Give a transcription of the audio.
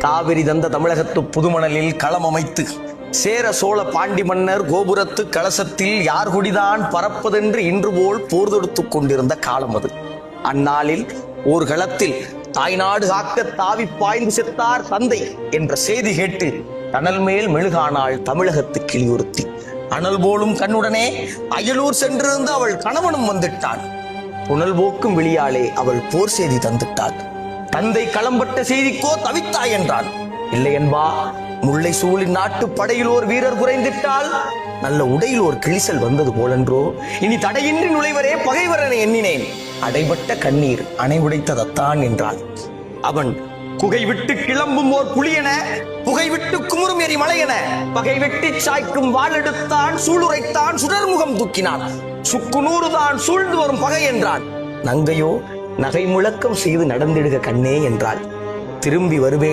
காவிரி தந்த தமிழகத்து புதுமணலில் களம் அமைத்து சேர சோழ பாண்டி மன்னர் கோபுரத்து கலசத்தில் யார் கொடிதான் பறப்பதென்று இன்று போல் போர் தொடுத்துக் கொண்டிருந்த காலம் அது. அந்நாளில் ஓர் களத்தில் தாய்நாடு காக்க தாவி பாய்ந்து செத்தார் தந்தை என்ற செய்தி கேட்டு தணல் மேல் மெழுகானாள் தமிழகத்து கிளியொருத்தி. அனல் போலும் கண்ணுடனே அயலூர் சென்றிருந்த அவள் கணவனும் வந்துட்டான். புனல் போக்கும் விழியாலே அவள் போர் செய்தி தந்துட்டாள். தந்தை களம்பட்ட செய்திக்கோ தவித்தாய் என்றான். இல்லை என்பா, முல்லை சூழின் நாட்டு படையில் ஓர் வீரர் குறைந்திட்டால் நல்ல உடையில் ஓர் கிழிசல் வந்தது போலென்றோ இனி தடையின்றி நுழைவரே பகைவரனை எண்ணினேன். அடைபட்ட கண்ணீர் அணை உடைத்ததத்தான் என்றாள். அவன் குகை விட்டு கிளம்பும் ஓர் புலியென புகை விட்டு குமுறும் எரி மலையென பகை வெட்டி சாய்க்கும் வாள் எடுத்தான், சூளுரைத்தான், சுடர்முகம் தூக்கினான். சுக்கு நூறுதான் சூழ்ந்து வரும் பகை என்றான். நங்கையோ நகை முழக்கம் செய்து நடந்திடுக கண்ணே என்றாள். திரும்பி வருவேன்